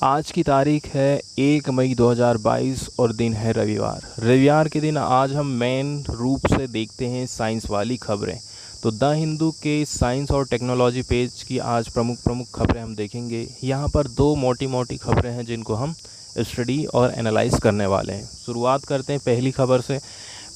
आज की तारीख है 1 मई 2022 और दिन है रविवार। रविवार के दिन आज हम मेन रूप से देखते हैं साइंस वाली खबरें। तो द हिंदू के साइंस और टेक्नोलॉजी पेज की आज प्रमुख खबरें हम देखेंगे। यहाँ पर दो मोटी मोटी खबरें हैं जिनको हम स्टडी और एनालाइज करने वाले हैं। शुरुआत करते हैं पहली खबर से।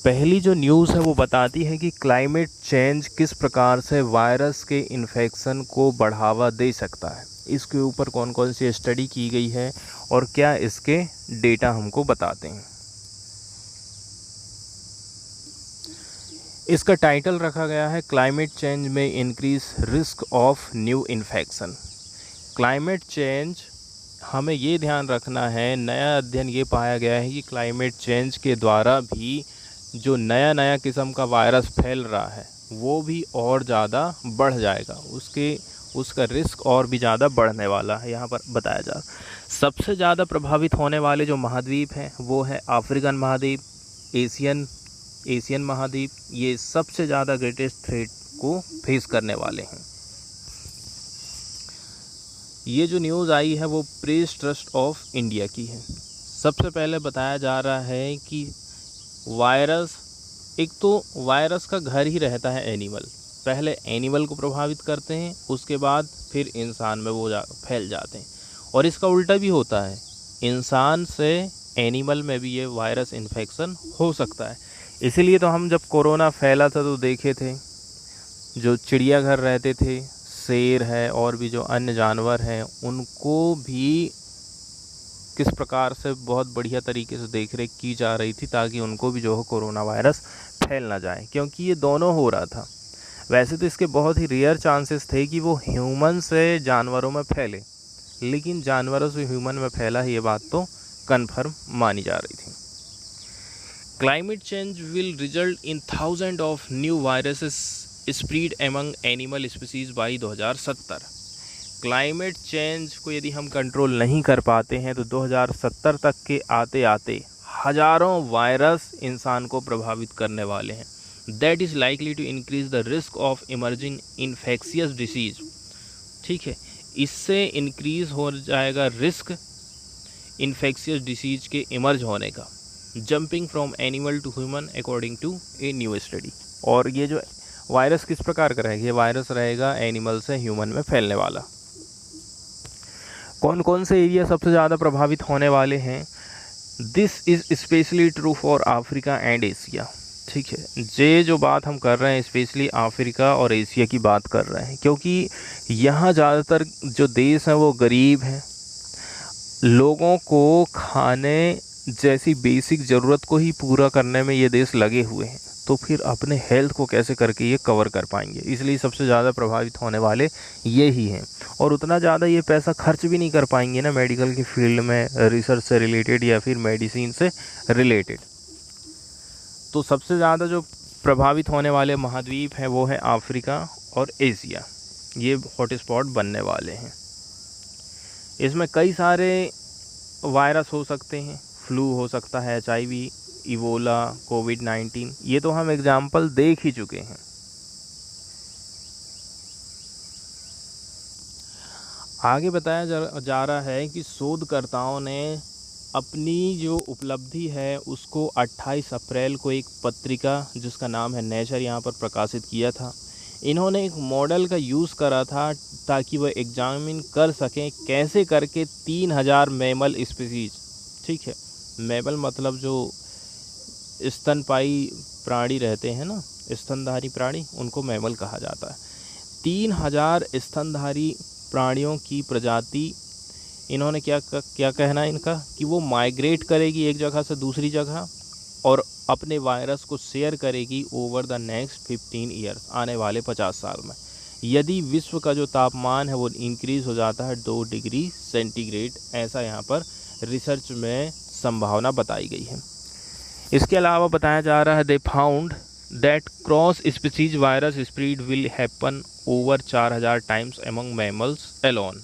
पहली जो न्यूज़ है वो बताती है कि क्लाइमेट चेंज किस प्रकार से वायरस के इन्फेक्शन को बढ़ावा दे सकता है। इसके ऊपर कौन कौन सी स्टडी की गई है और क्या इसके डेटा हमको बताते हैं। इसका टाइटल रखा गया है क्लाइमेट चेंज में increase risk of new infection. Climate change, हमें ये ध्यान रखना है, नया अध्ययन ये पाया गया है कि क्लाइमेट चेंज के द्वारा भी जो नया किस्म का वायरस फैल रहा है वो भी और ज़्यादा बढ़ जाएगा, उसका रिस्क और भी ज़्यादा बढ़ने वाला है। यहाँ पर बताया जा सबसे ज़्यादा प्रभावित होने वाले जो महाद्वीप हैं वो है अफ्रीकन महाद्वीप, एशियन महाद्वीप। ये सबसे ज़्यादा ग्रेटेस्ट थ्रेट को फेस करने वाले हैं। ये जो न्यूज़ आई है वो प्रेस ट्रस्ट ऑफ इंडिया की है। सबसे पहले बताया जा रहा है कि वायरस, एक तो वायरस का घर ही रहता है एनिमल। पहले एनिमल को प्रभावित करते हैं, उसके बाद फिर इंसान में वो फैल जाते हैं। और इसका उल्टा भी होता है, इंसान से एनिमल में भी ये वायरस इन्फेक्शन हो सकता है। इसीलिए तो हम जब कोरोना फैला था तो देखे थे जो चिड़ियाघर रहते थे, शेर है और भी जो अन्य जानवर हैं, उनको भी किस प्रकार से बहुत बढ़िया तरीके से देख रेख की जा रही थी ताकि उनको भी जो हो कोरोना वायरस फैल ना जाए, क्योंकि ये दोनों हो रहा था। वैसे तो इसके बहुत ही रेयर चांसेस थे कि वो ह्यूमन से जानवरों में फैले, लेकिन जानवरों से ह्यूमन में फैला है, ये बात तो कन्फर्म मानी जा रही थी। Climate change will result in thousand of new viruses spread among animal species by 2070। Climate change को यदि हम कंट्रोल नहीं कर पाते हैं तो 2070 तक के आते आते हज़ारों वायरस इंसान को प्रभावित करने वाले हैं। That is likely to increase the risk of emerging infectious disease. ठीक है, इससे इंक्रीज हो जाएगा रिस्क इन्फेक्शियस डिसीज के इमर्ज होने का, jumping from animal to human according to a new study. और ये जो वायरस किस प्रकार का रहेगा, ये वायरस रहेगा एनिमल से ह्यूमन में फैलने वाला। कौन कौन से एरिया सबसे ज़्यादा प्रभावित होने वाले हैं? This is specially true for Africa and Asia. ठीक है, ये जो बात हम कर रहे हैं स्पेशली अफ्रीका और एशिया की बात कर रहे हैं, क्योंकि यहाँ ज़्यादातर जो देश हैं वो गरीब हैं, लोगों को खाने जैसी बेसिक ज़रूरत को ही पूरा करने में ये देश लगे हुए हैं, तो फिर अपने हेल्थ को कैसे करके ये कवर कर पाएंगे। इसलिए सबसे ज़्यादा प्रभावित होने वाले ये ही हैं, और उतना ज़्यादा ये पैसा खर्च भी नहीं कर पाएंगे ना मेडिकल की फील्ड में, रिसर्च से रिलेटेड या फिर मेडिसिन से रिलेटेड। तो सबसे ज़्यादा जो प्रभावित होने वाले महाद्वीप हैं वो है अफ्रीका और एशिया, ये हॉटस्पॉट बनने वाले हैं। इसमें कई सारे वायरस हो सकते हैं, फ्लू हो सकता है, HIV, इबोला, कोविड-19, ये तो हम एग्जाम्पल देख ही चुके हैं। आगे बताया जा रहा है कि शोधकर्ताओं ने अपनी जो उपलब्धि है उसको 28 अप्रैल को एक पत्रिका जिसका नाम है नेचर यहाँ पर प्रकाशित किया था। इन्होंने एक मॉडल का यूज़ करा था ताकि वह एग्जामिन कर सकें कैसे करके 3000 मैमल स्पीसीज, ठीक है, मैमल मतलब जो स्तनपाई प्राणी रहते हैं ना, स्तनधारी प्राणी, उनको मैमल कहा जाता है। 3000 स्तनधारी प्राणियों की प्रजाति, इन्होंने क्या कहना है इनका कि वो माइग्रेट करेगी एक जगह से दूसरी जगह और अपने वायरस को शेयर करेगी ओवर द नेक्स्ट 15 ईयर्स, आने वाले 50 साल में, यदि विश्व का जो तापमान है वो इंक्रीज़ हो जाता है 2 डिग्री सेंटीग्रेड। ऐसा यहाँ पर रिसर्च में संभावना बताई गई है। इसके अलावा बताया जा रहा है they found that cross species virus spread will happen over 4000 times among mammals alone.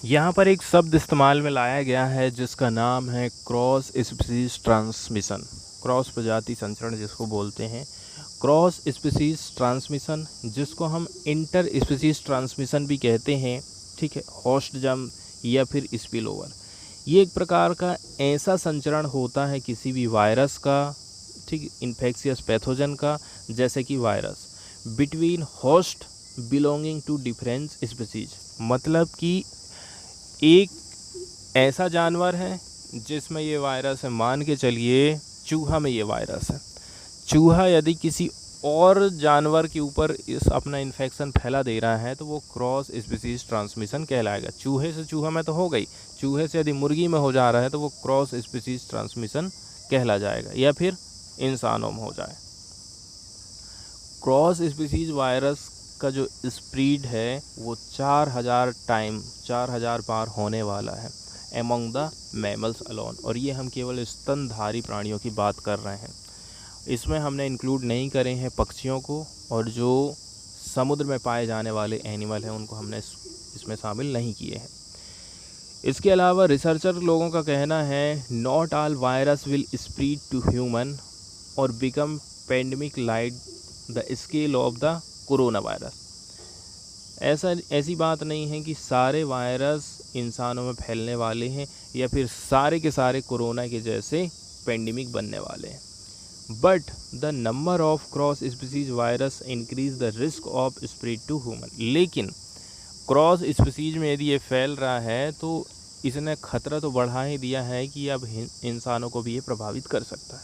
यहाँ पर एक शब्द इस्तेमाल में लाया गया है जिसका नाम है क्रॉस स्पीसीज ट्रांसमिशन, क्रॉस प्रजाति संचरण जिसको बोलते हैं, क्रॉस स्पीसीज ट्रांसमिशन, जिसको हम इंटर स्पीसीज ट्रांसमिशन भी कहते हैं। ठीक है, होस्ट जम या फिर स्पिल ओवर। ये एक प्रकार का ऐसा संचरण होता है किसी भी वायरस का, ठीक, इन्फेक्शियस पैथोजन का, जैसे कि virus, between host belonging to different species. मतलब कि एक ऐसा जानवर है जिसमें ये वायरस है, मान के चलिए चूहा में ये वायरस है। चूहा यदि किसी और जानवर के ऊपर इस अपना इन्फेक्शन फैला दे रहा है तो वो क्रॉस स्पीसीज ट्रांसमिशन कहलाएगा। चूहे से चूहा में तो हो गई, चूहे से यदि मुर्गी में हो जा रहा है तो वो क्रॉस स्पीसीज ट्रांसमिशन कहला जाएगा, या फिर इंसानों में हो जाए। क्रॉस स्पीसीज वायरस का जो स्प्रीड है वो 4000 बार होने वाला है एमोंग द मैमल्स अलोन, और ये हम केवल स्तनधारी प्राणियों की बात कर रहे हैं। इसमें हमने इंक्लूड नहीं करे हैं पक्षियों को, और जो समुद्र में पाए जाने वाले एनिमल हैं उनको हमने इसमें शामिल नहीं किए हैं। इसके अलावा रिसर्चर लोगों का कहना है not all virus will spread to human और become pandemic like the scale of the corona virus. ऐसी बात नहीं है कि सारे वायरस इंसानों में फैलने वाले हैं या फिर सारे के सारे कोरोना के जैसे पेंडेमिक बनने वाले हैं। But the number of cross species virus increase the risk of spread to human. लेकिन क्रॉस स्पीसीज में यदि ये फैल रहा है तो इसने खतरा तो बढ़ा ही दिया है कि अब इंसानों को भी ये प्रभावित कर सकता है।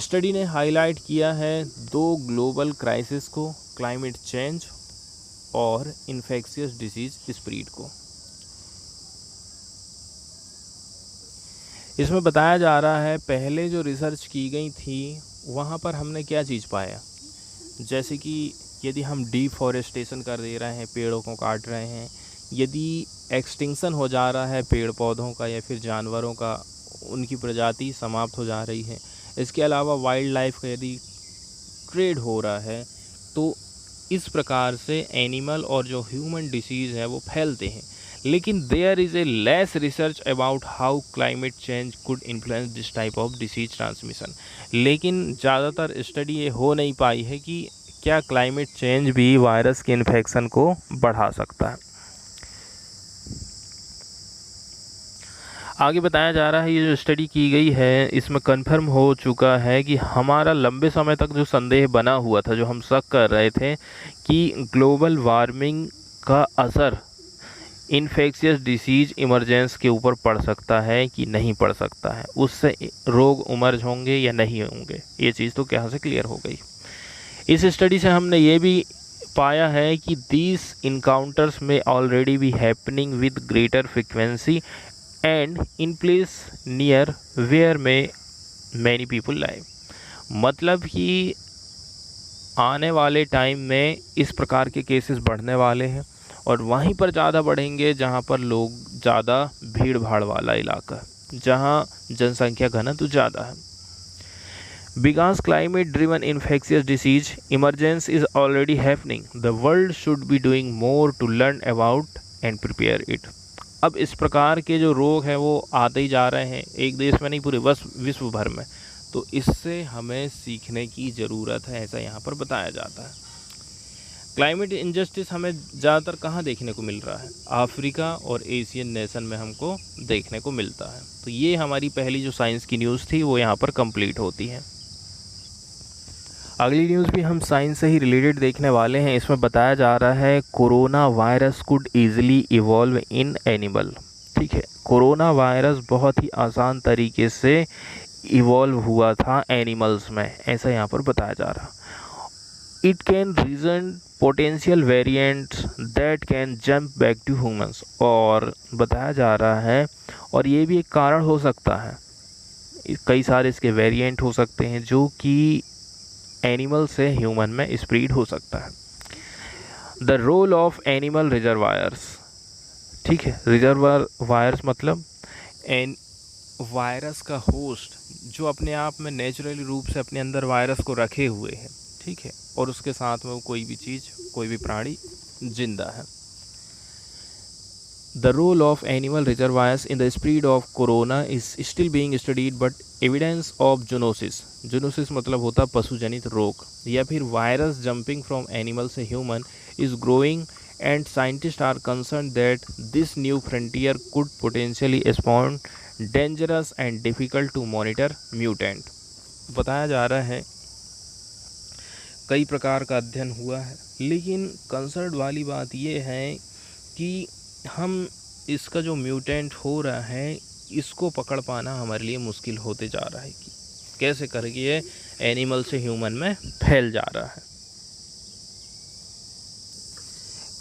स्टडी ने हाईलाइट किया है 2 ग्लोबल क्राइसिस को, क्लाइमेट चेंज और इन्फेक्शियस डिसीज स्प्रीड को। इसमें बताया जा रहा है पहले जो रिसर्च की गई थी वहाँ पर हमने क्या चीज़ पाया, जैसे कि यदि हम डिफॉरेस्टेशन कर दे रहे हैं, पेड़ों को काट रहे हैं, यदि एक्सटिंक्शन हो जा रहा है पेड़ पौधों का या फिर जानवरों का, उनकी प्रजाति समाप्त हो जा रही है। इसके अलावा वाइल्ड लाइफ का यदि ट्रेड हो रहा है तो इस प्रकार से एनिमल और जो ह्यूमन डिसीज़ है वो फैलते हैं। लेकिन there is a less research about how climate change could influence this type of disease transmission. लेकिन ज़्यादातर स्टडी ये हो नहीं पाई है कि क्या क्लाइमेट चेंज भी वायरस के इन्फेक्शन को बढ़ा सकता है। आगे बताया जा रहा है ये जो स्टडी की गई है इसमें कंफर्म हो चुका है कि हमारा लंबे समय तक जो संदेह बना हुआ था, जो हम शक कर रहे थे कि ग्लोबल वार्मिंग का असर इन्फेक्शियस डिसीज इमरजेंस के ऊपर पड़ सकता है कि नहीं पड़ सकता है, उससे रोग उमर्ज होंगे या नहीं होंगे, ये चीज़ तो यहाँ से क्लियर हो गई। इस स्टडी से हमने ये भी पाया है कि these encounters may already be happening with greater frequency and in place near where में मैनी पीपल लाइव। मतलब कि आने वाले टाइम में इस प्रकार के केसेस बढ़ने वाले हैं और वहीं पर ज़्यादा बढ़ेंगे जहाँ पर लोग ज़्यादा भीड़ भाड़ वाला इलाका, जहाँ जनसंख्या घनत्व ज़्यादा है। Because climate driven infectious disease emergence is already happening, the world should be doing more to learn about and prepare it। अब इस प्रकार के जो रोग हैं वो आते ही जा रहे हैं, एक देश में नहीं पूरे विश्व भर में, तो इससे हमें सीखने की ज़रूरत है, ऐसा यहाँ पर बताया जाता है। क्लाइमेट इंजस्टिस हमें ज़्यादातर कहाँ देखने को मिल रहा है? अफ्रीका और एशियन नेशन में हमको देखने को मिलता है। तो ये हमारी पहली जो साइंस की न्यूज़ थी वो यहाँ पर कंप्लीट होती है। अगली न्यूज़ भी हम साइंस से ही रिलेटेड देखने वाले हैं। इसमें बताया जा रहा है corona virus could easily evolve in animal. ठीक है, कोरोना वायरस बहुत ही आसान तरीके से इवॉल्व हुआ था एनिमल्स में, ऐसा यहाँ पर बताया जा रहा। It can reason potential variants that can jump back to humans. और बताया जा रहा है और ये भी एक कारण हो सकता है, कई सारे इसके वेरिएंट हो सकते हैं जो कि एनिमल से ह्यूमन में स्प्रीड हो सकता है। The role of animal reservoirs. ठीक है, रिजर्वायर्स मतलब वायरस का होस्ट जो अपने आप में नेचुरली रूप से अपने अंदर वायरस को रखे हुए है, ठीक है, और उसके साथ में कोई भी चीज़, कोई भी प्राणी जिंदा है। The role of animal reservoirs in the spread of corona is still being studied, but evidence of zoonosis मतलब होता पशु जनित रोग या फिर वायरस जंपिंग फ्रॉम एनिमल से human is growing and scientists are concerned that this new frontier could potentially spawn dangerous and difficult to monitor mutant। बताया जा रहा है कई प्रकार का अध्ययन हुआ है, लेकिन कंसर्न वाली बात ये है कि हम इसका जो म्यूटेंट हो रहा है इसको पकड़ पाना हमारे लिए मुश्किल होते जा रहा है कि कैसे करके ये एनिमल से ह्यूमन में फैल जा रहा है।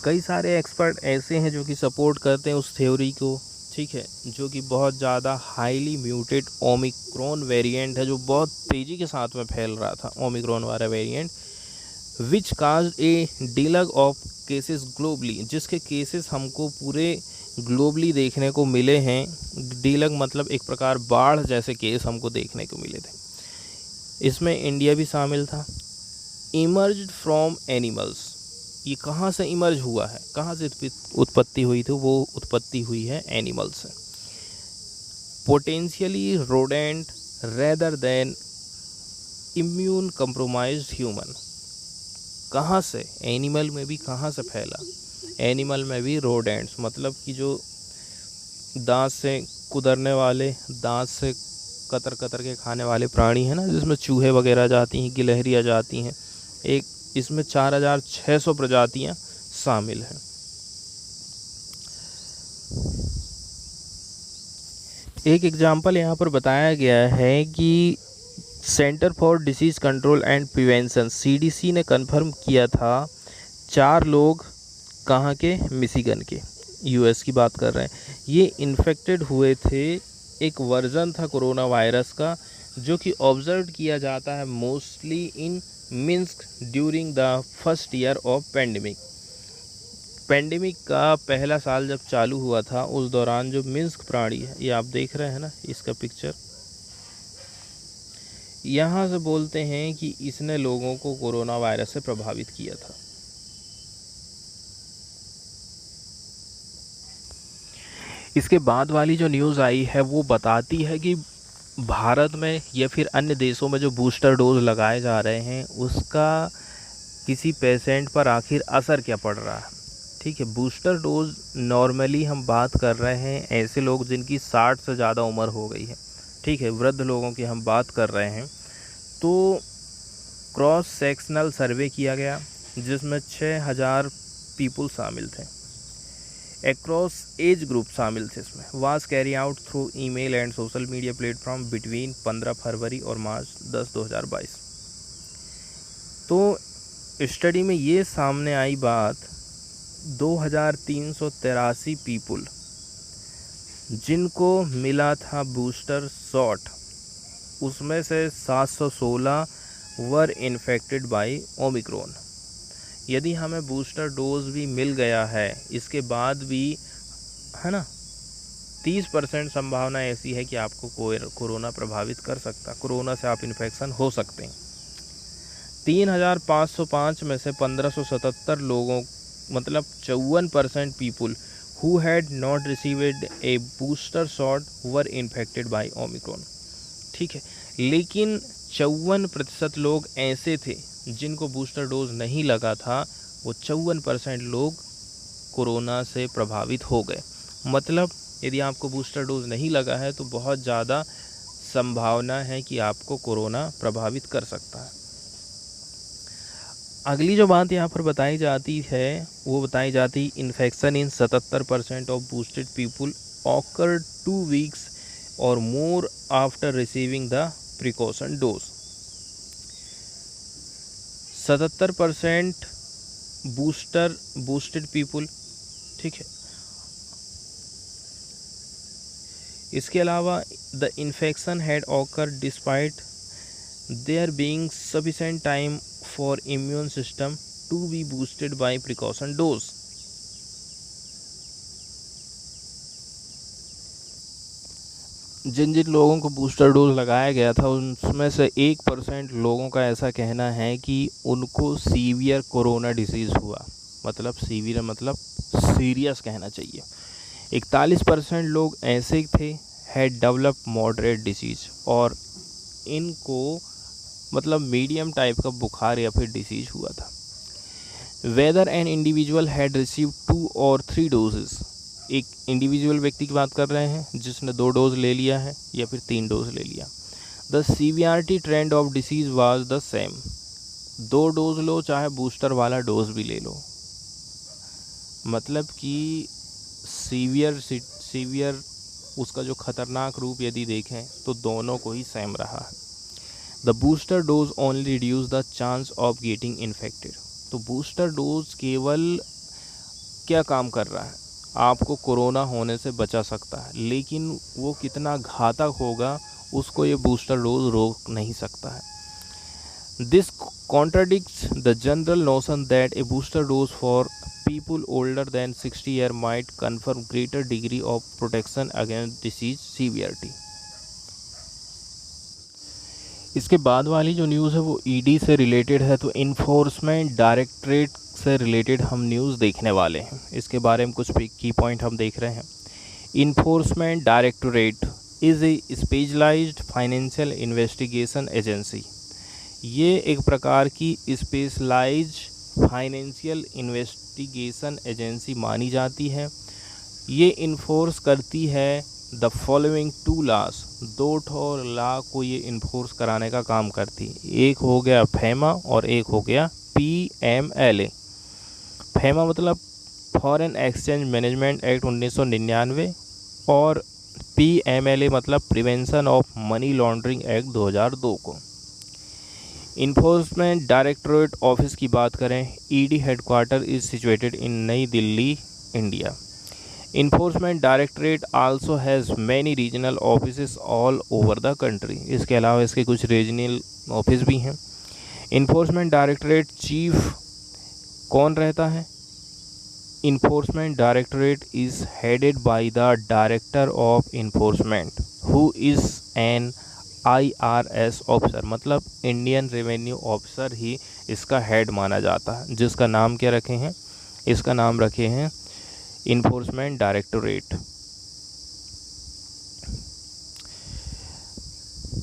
कई सारे एक्सपर्ट ऐसे हैं जो कि सपोर्ट करते हैं उस थ्योरी को, ठीक है, जो कि बहुत ज़्यादा हाईली म्यूटेड ओमिक्रॉन वेरिएंट है जो बहुत तेज़ी के साथ में फैल रहा था, ओमिक्रॉन वाला variant, which caused a deluge of cases globally, जिसके केसेस हमको पूरे ग्लोबली देखने को मिले हैं। डिलग मतलब एक प्रकार बाढ़ जैसे केस हमको देखने को मिले थे, इसमें इंडिया भी शामिल था। इमर्ज्ड फ्रॉम एनिमल्स, ये कहाँ से इमर्ज हुआ है, कहाँ से उत्पत्ति हुई थी, वो उत्पत्ति हुई है एनिमल से। Potentially rodent rather than immune compromised human, कहाँ से, एनिमल में भी कहाँ से फैला, एनिमल में भी रोडेंट्स मतलब कि जो दांत से कुदरने वाले, दांत से कतर कतर के खाने वाले प्राणी हैं ना, जिसमें चूहे वगैरह जाती हैं, गिलहरियाँ जाती हैं, एक इसमें 4600 प्रजातियां शामिल हैं। एक एग्जाम्पल यहाँ पर बताया गया है कि centre for disease control and prevention CDC ने कंफर्म किया था 4 लोग कहाँ के, मिशिगन के, US की बात कर रहे हैं। ये इन्फेक्टेड हुए थे, एक वर्जन था कोरोना वायरस का जो कि ऑब्जर्व किया जाता है mostly in Minsk during the first year of pandemic. Pandemic का पहला साल जब चालू हुआ था उस दौरान जो मिन्स्क प्राणी है, ये आप देख रहे हैं ना इसका पिक्चर, यहाँ से बोलते हैं कि इसने लोगों को कोरोना वायरस से प्रभावित किया था। इसके बाद वाली जो न्यूज़ आई है वो बताती है कि भारत में या फिर अन्य देशों में जो बूस्टर डोज लगाए जा रहे हैं उसका किसी पेशेंट पर आखिर असर क्या पड़ रहा है। ठीक है, बूस्टर डोज नॉर्मली हम बात कर रहे हैं ऐसे लोग जिनकी 60 से ज़्यादा उम्र हो गई है, ठीक है, वृद्ध लोगों की हम बात कर रहे हैं। तो क्रॉस सेक्शनल सर्वे किया गया जिसमें 6000 पीपल शामिल थे, एक्रॉस एज ग्रुप शामिल थे इसमें। Was carry out through email and social media platform between 15 फरवरी और मार्च 10, 2022। तो स्टडी में ये सामने आई बात, 2383 पीपल जिनको मिला था बूस्टर शॉट, उसमें से 716 वर इन्फेक्टेड बाय ओमिक्रॉन। यदि हमें बूस्टर डोज भी मिल गया है इसके बाद भी, है ना, 30% संभावना ऐसी है कि आपको कोरोना प्रभावित कर सकता, कोरोना से आप इन्फेक्शन हो सकते हैं। 3505 में से 1577 लोगों मतलब 54% people who had not received A booster shot were infected by Omicron. ठीक है, लेकिन 54% लोग ऐसे थे जिनको बूस्टर डोज नहीं लगा था, वो 54% लोग कोरोना से प्रभावित हो गए। मतलब यदि आपको बूस्टर डोज नहीं लगा है तो बहुत ज़्यादा संभावना है कि आपको कोरोना प्रभावित कर सकता है। अगली जो बात यहाँ पर बताई जाती है वो बताई जाती, infection in 77% of boosted people occur 2 weeks और more after receiving the precaution dose. 77% boosted people, ठीक है। इसके अलावा the infection had occur despite their being sufficient time for immune system to be boosted by precaution dose. जिन जिन लोगों को booster dose लगाया गया था उनमें से 1% लोगों का ऐसा कहना है कि उनको सीवियर कोरोना डिसीज़ हुआ, मतलब सीवियर मतलब सीरियस कहना चाहिए। 41% लोग ऐसे थे हैड डेवलप मॉडरेट डिसीज़, और इनको मतलब मीडियम टाइप का बुखार या फिर डिसीज़ हुआ था। Whether an individual had receive 2 और 3 डोजेस, एक इंडिविजुअल व्यक्ति की बात कर रहे हैं जिसने 2 डोज ले लिया है या फिर 3 डोज ले लिया। The severity trend of disease was the same, 2 dose लो चाहे बूस्टर वाला डोज भी ले लो, मतलब कि सीवियर उसका जो खतरनाक रूप यदि देखें तो दोनों को ही सेम रहा है। The booster dose only reduce the chance of getting infected, तो बूस्टर डोज केवल क्या काम कर रहा है, आपको कोरोना होने से बचा सकता है, लेकिन वो कितना घातक होगा उसको ये बूस्टर डोज रोक नहीं सकता है। This contradicts the general notion that A booster dose for people older than 60 year might confer greater degree of protection against disease severity। इसके बाद वाली जो न्यूज़ है वो ईडी से रिलेटेड है, तो इन्फोर्समेंट डायरेक्टरेट से रिलेटेड हम न्यूज़ देखने वाले हैं। इसके बारे में कुछ की पॉइंट हम देख रहे हैं। Enforcement directorate is a specialised financial investigation agency, ये एक प्रकार की स्पेशलाइज्ड फाइनेंशियल इन्वेस्टिगेशन एजेंसी मानी जाती है। ये इन्फोर्स करती है द फॉलोइंग 2 लॉज, 2 लॉ को ये इन्फोर्स कराने का काम करती है। एक हो गया फेमा और एक हो गया PMLA। फेमा मतलब फॉरेन एक्सचेंज मैनेजमेंट एक्ट 1999 और PMLA मतलब Prevention of Money Laundering Act 2002 को। इन्फोर्समेंट डायरेक्टरेट ऑफिस की बात करें, ED headquarter is situated in New Delhi, India. Enforcement Directorate also has many regional offices all over the country, इसके अलावा इसके कुछ रीजनल ऑफिस भी हैं। इन्फोर्समेंट डायरेक्टरेट चीफ कौन रहता है? Enforcement directorate is headed by the director of enforcement who is an IRS officer, मतलब इंडियन रेवेन्यू ऑफिसर ही इसका हेड माना जाता है, जिसका नाम क्या रखे हैं? इसका नाम रखे हैं इन्फोर्समेंट डायरेक्टरेट।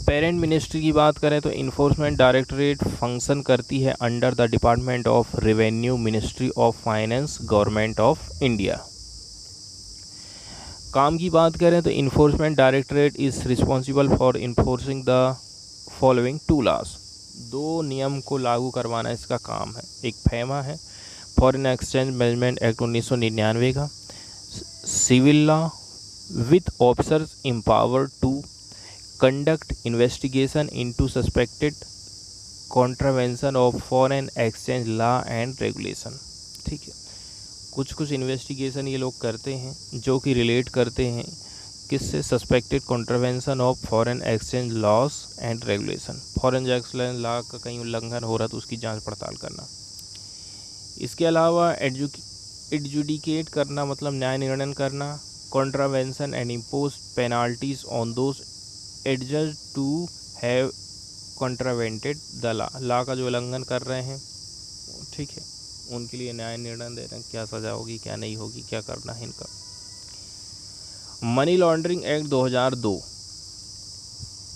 पेरेंट मिनिस्ट्री की बात करें तो इन्फोर्समेंट डायरेक्टरेट फंक्शन करती है under the department of revenue, ministry of finance, government of India. काम की बात करें तो enforcement directorate is responsible for enforcing the following 2 laws, 2 नियम को लागू करवाना इसका काम है। एक फेमा है, फॉरेन एक्सचेंज मैनेजमेंट एक्ट 1999 का, civil law with officers empowered to conduct investigation into suspected contravention of foreign exchange law and regulation. ठीक है, कुछ इन्वेस्टिगेशन ये लोग करते हैं जो कि रिलेट करते हैं किससे? Suspected contravention of foreign exchange loss and regulation, foreign exchange law का कहीं उल्लंघन हो रहा तो उसकी जांच पड़ताल करना। इसके अलावा एडजुडिकेट करना मतलब न्याय निर्णय करना, contravention and impose penalties on those adjudged to have contravened the law का जो उल्लंघन कर रहे हैं, ठीक है, उनके लिए न्याय निर्णय दे रहे हैं, क्या सज़ा होगी क्या नहीं होगी, क्या करना है इनका। मनी लॉन्ड्रिंग एक्ट 2002,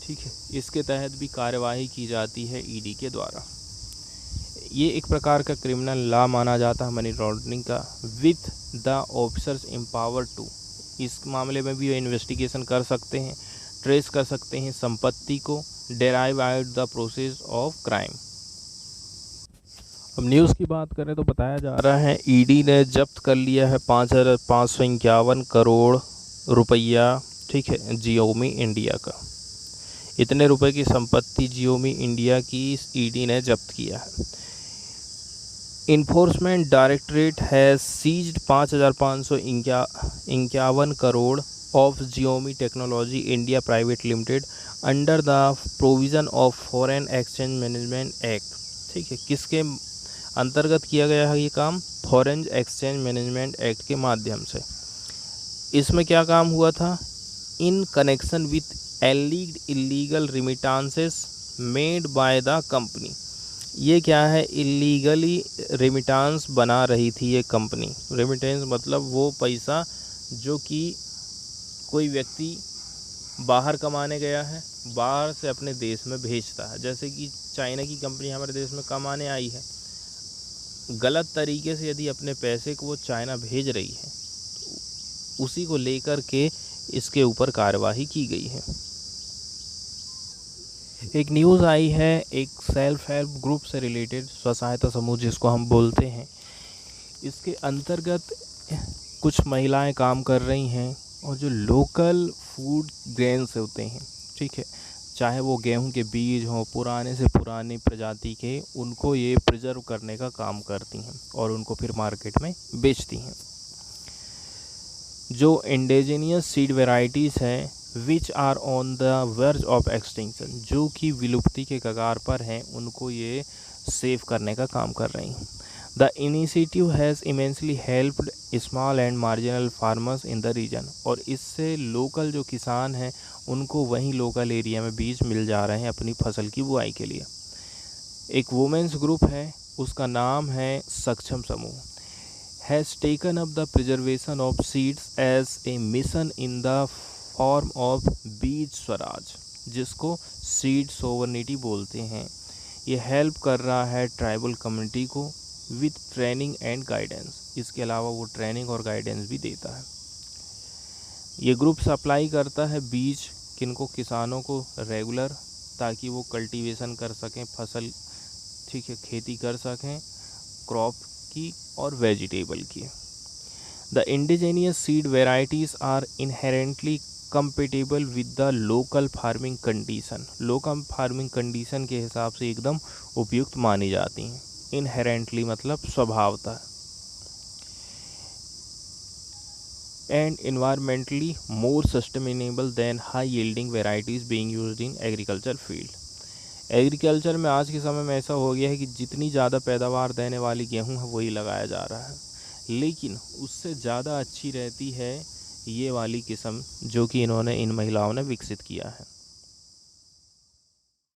ठीक है, इसके तहत भी कार्यवाही की जाती है ईडी के द्वारा। ये एक प्रकार का क्रिमिनल लॉ माना जाता है मनी लॉन्ड्रिंग का, with the officers empowered to, इस मामले में भी ये इन्वेस्टिगेशन कर सकते हैं, ट्रेस कर सकते हैं संपत्ति को, derive out the process of crime. अब न्यूज़ की बात करें तो बताया जा रहा है ईडी ने जब्त कर लिया है 5,551 करोड़ रुपया, ठीक है, जियोमी इंडिया का। इतने रुपए की संपत्ति जियोमी इंडिया की ईडी ने जब्त किया है। Enforcement directorate has seized 5,551 crore of Xiaomi Technology India Private Limited under the provision of foreign exchange management act. ठीक है, किसके अंतर्गत किया गया है ये काम? फॉरेन एक्सचेंज मैनेजमेंट एक्ट के माध्यम से। इसमें क्या काम हुआ था? In connection with alleged illegal remittances made by the company. ये क्या है? इलीगली रिमिटांस बना रही थी ये कंपनी। रिमिटेंस मतलब वो पैसा जो कि कोई व्यक्ति बाहर कमाने गया है, बाहर से अपने देश में भेजता है। जैसे कि चाइना की कंपनी हमारे देश में कमाने आई है, गलत तरीके से यदि अपने पैसे को वो चाइना भेज रही है, तो उसी को लेकर के इसके ऊपर कार्यवाही की गई है। एक न्यूज़ आई है एक सेल्फ हेल्प ग्रुप से रिलेटेड, स्व सहायता समूह जिसको हम बोलते हैं। इसके अंतर्गत कुछ महिलाएं काम कर रही हैं और जो लोकल फूड ग्रेन्स होते हैं, ठीक है, चाहे वो गेहूं के बीज हों, पुराने से पुरानी प्रजाति के, उनको ये प्रिजर्व करने का काम करती हैं और उनको फिर मार्केट में बेचती हैं। जो इंडिजिनियस सीड वेराइटीज़ हैं which are on the verge of extinction, जो कि विलुप्ति के कगार पर हैं, उनको ये सेव करने का काम कर रही हैं। The initiative has immensely helped small and marginal farmers in the region, और इससे लोकल जो किसान हैं उनको वहीं लोकल एरिया में बीज मिल जा रहे हैं अपनी फसल की बुआई के लिए। एक वुमेन्स ग्रुप है, उसका नाम है Saksham Samooh, has taken up the preservation of seeds as a mission in the form of Beej Swaraj, जिसको सीड सोवर्निटी बोलते हैं। ये हेल्प कर रहा है ट्राइबल कम्युनिटी को विथ ट्रेनिंग एंड गाइडेंस। इसके अलावा वो ट्रेनिंग और गाइडेंस भी देता है। ये ग्रुप सप्लाई करता है बीज किनको, किसानों को रेगुलर, ताकि वो कल्टीवेशन कर सकें फसल, ठीक है, खेती कर सकें क्रॉप की और वेजिटेबल की। The indigenous seed varieties are inherently compatible with the local farming condition. Local farming condition के हिसाब से एकदम उपयुक्त मानी जाती हैं। इनहेरेंटली मतलब स्वभावतः, and environmentally more sustainable than high yielding varieties being used in agriculture field. Agriculture में आज के समय में ऐसा हो गया है कि जितनी ज़्यादा पैदावार देने वाली गेहूँ है वही लगाया जा रहा है, लेकिन उससे ज़्यादा अच्छी रहती है ये वाली किस्म जो कि इन महिलाओं ने विकसित किया है।